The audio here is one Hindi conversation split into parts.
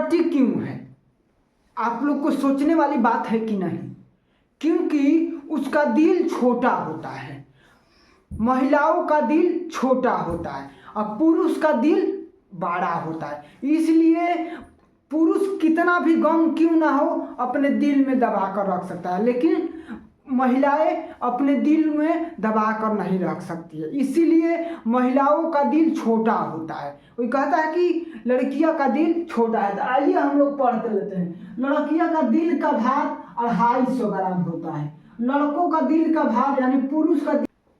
डरती क्यों है? आप लोग को सोचने वाली बात है कि नहीं? क्योंकि उसका दिल छोटा होता है। महिलाओं का दिल छोटा होता है और पुरुष का दिल बड़ा होता है। इसलिए पुरुष कितना भी गम क्यों ना हो अपने दिल में दबा कर रख सकता है, लेकिन महिलाएं अपने दिल में दबा कर नहीं रख सकती है। इसीलिए महिलाओं का दिल छोटा होता है। कोई कहता है कि लड़कियां का दिल छोटा है, तो आइए हम लोग पढ़ते लेते हैं। लड़कियां का दिल का भार 250 ग्राम होता है, लड़कों का दिल का भार यानी पुरुष का।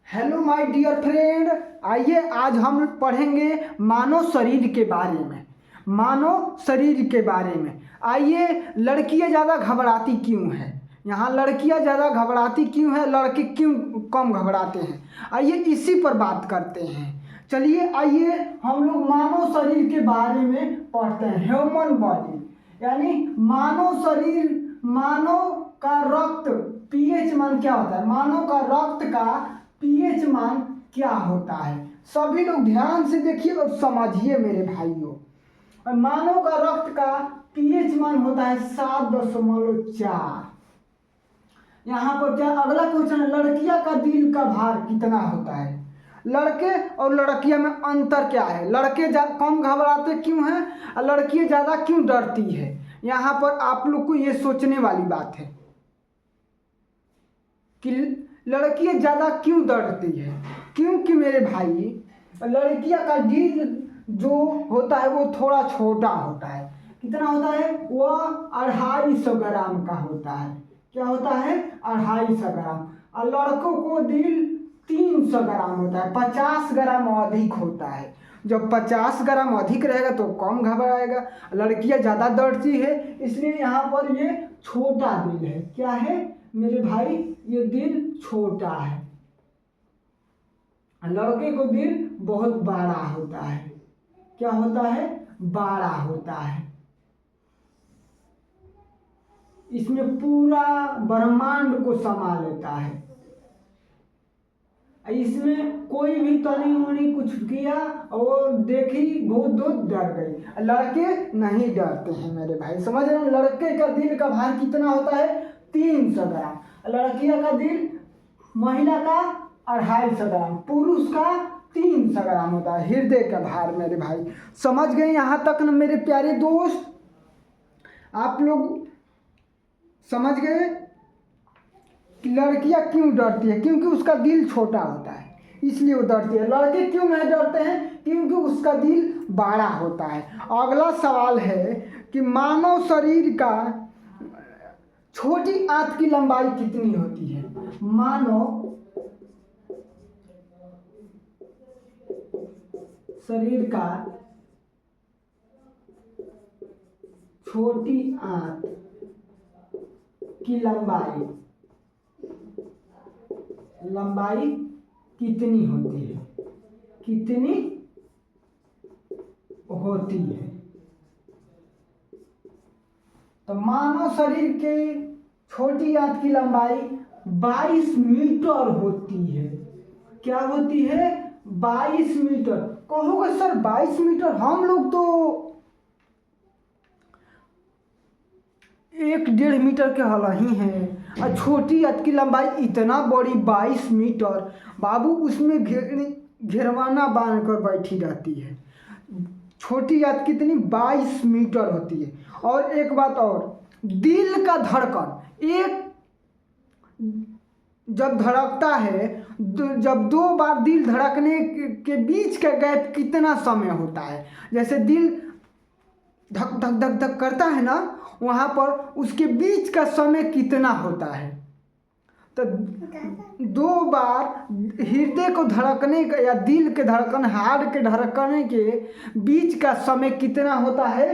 हेलो माय डियर फ्रेंड, आइए आज हम पढ़ेंगे मानव शरीर के बारे में। मानव शरीर के बारे में आइए, लड़कियां ज़्यादा घबराती क्यों हैं? यहाँ लड़कियां ज़्यादा घबराती क्यों हैं, लड़के क्यों कम घबराते हैं? आइए इसी पर बात करते हैं। चलिए आइए हम लोग मानव शरीर के बारे में पढ़ते हैं। ह्यूमन बॉडी यानी मानव शरीर। मानव का रक्त पीएच मान क्या होता है? मानव का रक्त का पीएच मान क्या होता है? सभी लोग ध्यान से देखिए और समझिए मेरे भाइयों। मानव का रक्त का पीएच मान होता है 7.4। यहाँ पर क्या अगला क्वेश्चन है, लड़कियां का दिल का भार कितना होता है? लड़के और लड़कियां में अंतर क्या है? लड़के कम घबराते क्यों हैं और लड़कियां ज़्यादा क्यों डरती है? यहाँ पर आप लोग को ये सोचने वाली बात है कि लड़कियां ज़्यादा क्यों डरती है। क्योंकि मेरे भाई लड़कियां का दिल जो होता है वो थोड़ा छोटा होता है। कितना होता है? वह 250 ग्राम का होता है। क्या होता है? 250 ग्राम। और लड़कों को दिल 300 ग्राम होता है, 50 ग्राम अधिक होता है। जब 50 ग्राम अधिक रहेगा तो कम घबराएगा। लड़कियां ज़्यादा डरती है, इसलिए यहाँ पर ये छोटा दिल है। क्या है मेरे भाई? ये दिल छोटा है। लड़के को दिल बहुत बड़ा होता है। क्या होता है? बड़ा होता है। इसमें पूरा ब्रह्मांड को समा लेता है। इसमें कोई भी तनी मुनी कुछ किया और देखी भूत दूत डर गई। लड़के नहीं डरते हैं मेरे भाई, समझ रहे हैं? लड़के का दिल का भार कितना होता है? 300 ग्राम। लड़कियां का दिल, महिला का 250 ग्राम, पुरुष का 300 ग्राम होता है हृदय का भार। मेरे भाई समझ गए यहाँ तक ना मेरे प्यारे दोस्त? आप लोग समझ गए कि लड़कियां क्यों डरती है? क्योंकि उसका दिल छोटा होता है, इसलिए वो डरती है। लड़के क्यों नहीं डरते हैं? क्योंकि उसका दिल बड़ा होता है। अगला सवाल है कि मानव शरीर का छोटी आंत की लंबाई कितनी होती है? मानव शरीर का छोटी आंत की लंबाई कितनी होती है? कितनी होती है? तो मानव शरीर के छोटी आंत की लंबाई 22 मीटर होती है। क्या होती है? 22 मीटर। कहोगे सर 22 मीटर, हम लोग तो 1-1.5 मीटर के हल ही हैं। और छोटी आंत की लंबाई इतना बड़ी 22 मीटर, बाबू उसमें घेरवाना बांध कर बैठी रहती है। छोटी आंत कितनी? 22 मीटर होती है। और एक बात और, दिल का धड़कन एक जब धड़कता है, जब 2 बार दिल धड़कने के बीच का गैप कितना समय होता है? जैसे दिल धक धक धक धक करता है ना, वहाँ पर उसके बीच का समय कितना होता है? तो 2 बार हृदय को धड़कने का या दिल के धड़कन, हार्ट के धड़कने के बीच का समय कितना होता है?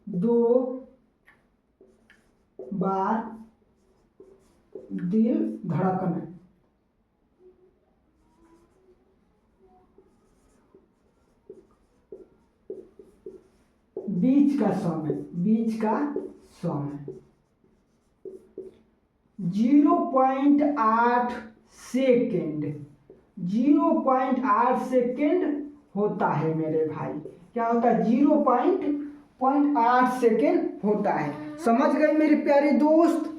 2 बार दिल धड़कना। बीच का समय 0.8 सेकेंड 0.8 सेकेंड होता है मेरे भाई। क्या होता है 0.8 सेकेंड होता है। समझ गए मेरे प्यारे दोस्त।